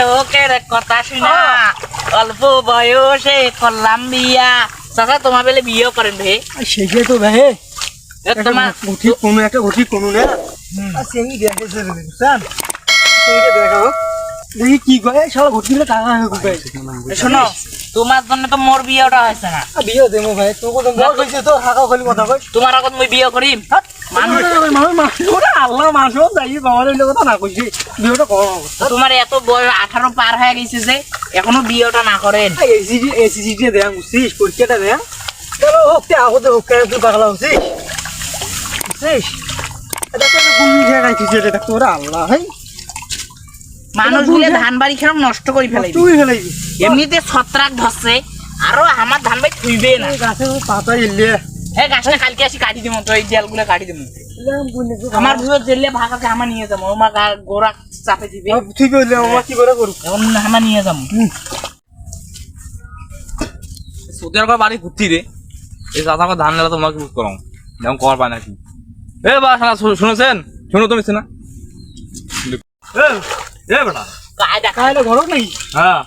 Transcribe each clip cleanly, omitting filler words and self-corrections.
তোকের কথা শুনা অল্প বয়সে করলাম বিয়া। চাচা তোমার বেলে বিয়ে করেন ভাই? সেটাই তো ভাই তোমার ঘটি কোনো একটা ঘটি কোনো না সেই দেখে চলে বুঝছেন সেইটা দেখাও দেখি কি করে সব ঘটিলে টাকা হয়ে গুবাই। শোনো, তোমার জন্য তো মোর বিয়েটা হয়েছে না। বিয়ে দেবো ভাই তোকে তো মর হয়েছে তো হাঁকা খালি কথা কই তোমার আগত মই বিয়ে করিম। মানুষ আল্লাহ মানুষ যাই বাবা কথা না কইছি বিয়েটা কম তোমার এত বয়স 18 পার হয়ে গেছে যে এখনো বিয়েটা না করেন। এসিজিটা দেয়া বুঝছিস পরীক্ষাটা দেয়া চলো হোক আগতে হোক তুই পাগলা হচ্ছিস বুঝছিস এটা তো গুলি খেয়ে খাইছিস এটা তোরা আল্লাহ ভাই মানুষ গুলো ধান বাড়ি খেলাম নষ্ট করে ফেলাই তুই ফেলাইবি এমনিতে ছত্রাক ধরছে আরো আমার ধান বাড়ি থুইবে না। গাছের পাতা ইল্লে হ্যাঁ গাছটা কালকে আসি কাটি দিব তো এই জালগুলো কাটি দিব। আমার ভিতর জেলে ভাগাকে আমার নিয়ে যাবো আমার গোড়া চাপে দিবে ঠিক হইলে আমার কি করে করব এখন আমার নিয়ে যাবো। সোদের করে বাড়ি ঘুরতি রে এই চাচা ধান লেলা তোমাকে বুঝ করো যেমন কর পায় নাকি এ বা শালা শুনেছেন শুনো তুমি না এ বেটা কায়দা কায়দা ঘর নাকি হ্যাঁ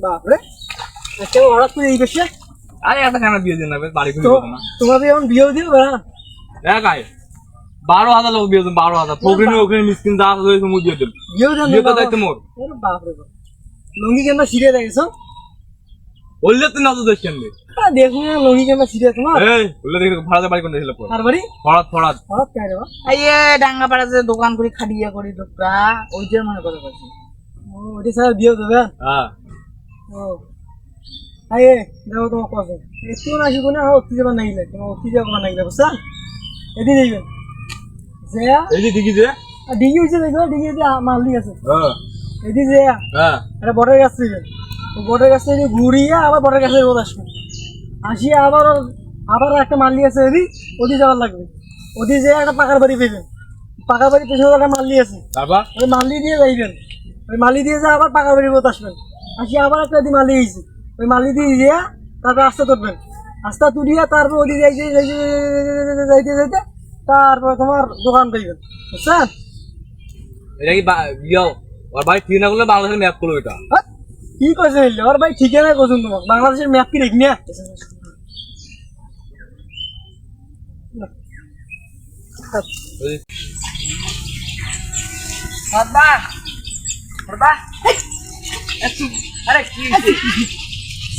বাপরে আচ্ছা হঠাৎ করে এই বেশে আরে এত কেন বিয়ে দিন না বাড়ি ঘুরে না তোমার এখন বিয়ে দিও না গায়ে 12,000 লোক বিয়ে 12,000 প্রোগ্রামে ওখানে মিসকিন যা হয়েছে মুখ দিয়ে দেব বিয়ে দেন বিয়ে তো দায়িত্ব মোর বাপরে লঙ্গি কেন সিরিয়া দেখেছো বললে তুই না তো দেখছেন দেখুন লঙ্গি কেন সিরিয়া তোমার এই বললে দেখি ভাড়াতে বাড়ি কোন দিছিল আর বাড়ি ফড়াত ফড়াত হঠাৎ কেন রে এই ডাঙ্গা পাড়া যে দোকান করে খাটিয়া করি লোকরা ওইটা মনে করে পাচ্ছি। ও ওটা স্যার বিয়ে দেবে হ্যাঁ ও আয়ে দেখো তোমার কথা একটু না আসি কোনে অতি যাবার নাইলে তোমার অতি যাবার নাইলে বুঝছা এদি যাইবেন জয়া এই যে ঠিকই যে ডিগি হইছে দেখো ডিগি যে মালদি আছে হ্যাঁ এদি জয়া হ্যাঁ এটা বড়ের গাছ থেকে তো বড়ের গাছ থেকে ঘুরিয়ে আবার বড়ের গাছে রোদ আসবে আসিয়ে আবার আবার একটা মালদি আছে এদি ওদি যাওয়ার লাগবে ওদি যে একটা পাকার বাড়ি পেবেন পাকার বাড়ি পেছনে একটা মালদি আছে তারপর ওই মালদি দিয়ে যাইবেন ওই মালদি দিয়ে যা আবার পাকার বাড়ি রোদ আসবেন আসিয়ে আবার একটা দি মালদি হয়েছে ওই মালদি দিয়ে দিয়ে তারপর আস্তে তুলবেন আস্তে তুলিয়া তারপর ওদি যাইতে যাইতে যাইতে তারপর তোমার দোকান পাইবেন বুঝছেন এটা কি বিয়ে ওর ভাই ঠিক না করলে বাংলাদেশের ম্যাপ করলো এটা কি কইছে হইলে ওর ভাই ঠিকই না কইছুন তোমার বাংলাদেশের ম্যাপ কি দেখি না বাবা বাবা একটু আরে কি হইছে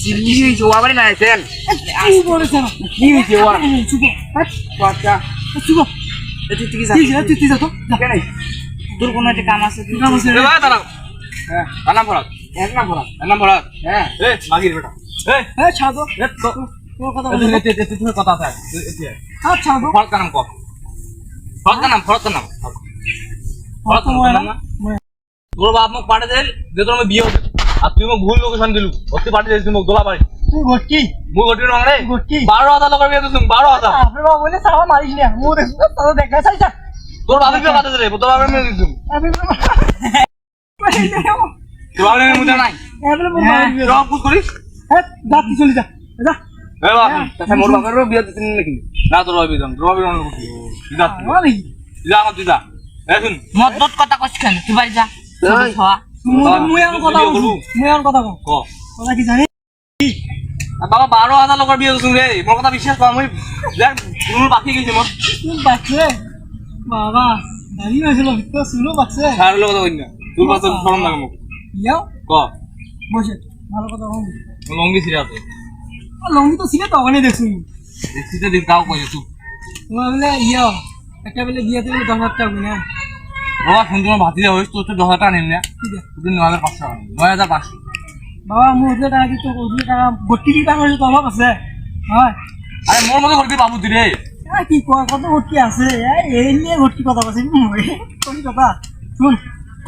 সিলি হইছে ওয়া বাড়ি না আইছেন কি বলেছ কি হইছে ওয়া বাচ্চা চুপ তুই তুই তুই যা তো কেন তোর কোনো একটা কাম আছে কাম আছে এ ভাই দাঁড়াও হ্যাঁ নাম ফরাত এক না বড় নাম ফরাত হ্যাঁ এ মাগির বেটা হ্যাঁ ছাদো এ তোর কথা তুমি কথা আছে হ্যাঁ ছাদো ফরাত নাম কো ফরাত নাম ফরাত নাম না তোর বাপ মুখ পাঠে দেন যে তোর বিয়ে হবে আর তুই মোক ভুল লোকেশন দিলু অতি পাঠে দিস মুখ দোলা বাড়ি তুই ঘটকি মুখ ঘটি রং রে ঘটকি 12,000 লোক বিয়ে দিস 12,000 আপনি বাবা বলে সারা মারিস না মু দেখছ তো দেখা চাইছা তোর বাপের বিয়ে পাঠে দে তোর বাপের মেয়ে দিস আপনি তোর বাপের মুদা নাই রং পুষ করিস হ্যাঁ যাতি চলে যা যা এ বাপ তাহলে মোর বাপের বিয়ে দিস নাকি না তোর বাপের বিয়ে তোর বাপের রং করছিস যা যা আমার তুই যা এ শুন মদত কথা কইছ কেন তুই বাড়ি যা মুই এখন কথা বলবো মুই এখন কথা বল ক কথা কি জানি বাবা 12,000 লোকের বিয়ে দিস রে মোর কথা বিশ্বাস কর মই দেখ তুমি বাকি গেছে মোর তুই বাচ্চে বাবা দাঁড়িয়ে হয়েছিল ভিতরে শুনো বাচ্চে ছাড় লোক কথা কইনা তোর বাবা তোর শরম লাগে মোক ইয়াও ক বসে ভালো কথা বল লঙ্গি ছিড়া আছে লঙ্গি তো ছিল তখনই দেখছি দেখছিতে দেখ তাও কইছে তুই তোমার বলে ইয়াও একটা বলে বিয়ে দিলে 10,000 টাকা না বাবা সুন্দর ভাতি যা হইছ তোর 10,000 টাকা নিন না ঠিক আছে তুই 9,500 9,500 বাবা মোর যে টাকা দিতে ওই টাকা ভর্তি কি টাকা হইছে তো অভাব আছে হয় আরে মোর মতো করবি বাবু তুই রে কি কত ভর্তি আছে এই নিয়ে ভর্তি কথা বলছি কোন কথা শুন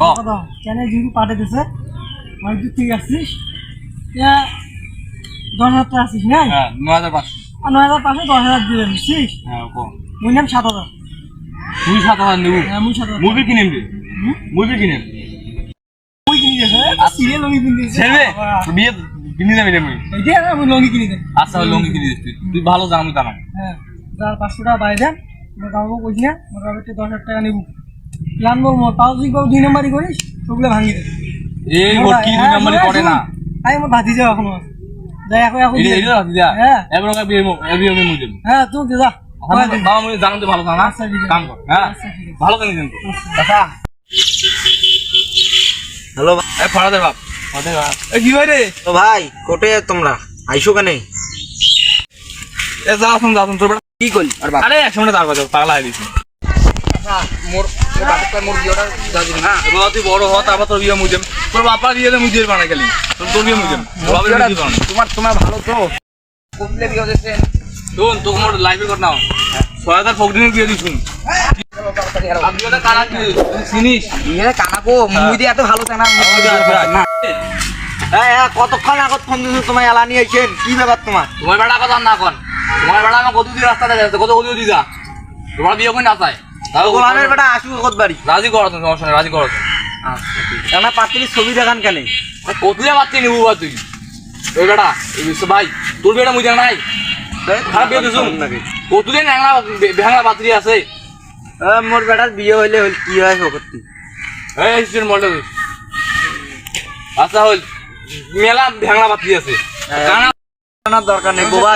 কথা কেন যদি পাঠে দিছে আমি তুই ঠিক আছিস 10,000 টাকা আসিস না হ্যাঁ 9,500 আর 9,000 10,000 দিলে বুঝছিস হ্যাঁ ক মুই নাম 7,000 তুই 7,000 নিবি হ্যাঁ মুই 7,000 মুভি কিনেন রে মুভি কিনেন মুই কিনি দিয়েছে সিরিয়াল লঙ্গি কিনি দিয়েছে ছেড়ে বিয়ে কিনে যাবি রে মুই এইটা আমি লঙ্গি কিনি দেন আচ্ছা লঙ্গি কিনে দিস তুই ভালো জানো তা না হ্যাঁ যার 500 টাকা বাইরে দেন মোর বাবু কইছি না মোর বাবু 10,000 টাকা নেব প্ল্যান বল মোর তাও যদি 2 নাম্বারই করিস ওগুলো ভাঙি দে এই ভর্তি দুই নম্বরই করে না আমি আমার ভাতি যাও এখনো যাই এখন এখন এই এই রাতি যা হ্যাঁ এবার ওকে বিয়ে বিয়ে মুজে হ্যাঁ তুমি যা বাবা মুই জানতে ভালো না আচ্ছা, ঠিক আছে। কাম কর হ্যাঁ আচ্ছা, ঠিক আছে। ভালো কাজ কিন্তু চাচা হ্যালো এই ফরাদের বাপ এই কি ভাই রে তো ভাই কোটে তোমরা আইসো কেনে এ যা শুন তোর বেটা কি করলি আর বাপ আরে এক মিনিট তার কথা পাগলা হয়ে গেছি চাচা মোর বাপের মোর বিয়েটা দাদি না এবার তুই বড় হ তারপর তোর বিয়ে মুজে তোর বাপা বিয়েতে মুজে বানা গেলি তোর বিয়ে মুজে তোর বাপের বিয়ে বানা তোমার তোমার ভালো তো কোনলে বিয়ে হয়েছে শুন তোকে মোর লাইভে কর নাও 6000 ফকদিনের বিয়ে দিছুন আর বিয়েটা কারা কি চিনিস বিয়ে কানাকো মুই দিয়ে এত ভালো জানা না কতক্ষণ আগত ফোন দিছো তোমার এলা নিয়ে আইছেন কি ব্যাপার তোমার তোমার বেটা কথা না কোন তোমার বেটা আমার কত দিন রাস্তা দেখা যাচ্ছে কত কত দি যা তোমার বিয়ে কোন না চাই গোলামের বেটা আসু কত বাড়ি রাজি করো তুমি সমস্যা নেই রাজি করো আমরা পাত্রীর ছবি দেখান কেন কতলে মারতে নিবো বা তুই ওই বেটা এই ভাই তোর বেটা মুই নাই খারাপ বিয়ে দিছুন কতলে ন্যাংলা ভেঙা পাত্রী আছে মোর বেটার বিয়ে হইলে হইল কি হয় করতে এই স্টুডেন্ট মডেল আচ্ছা হল মেলা ভেঙা পাত্রী আছে কানা দরকার নেই গোবা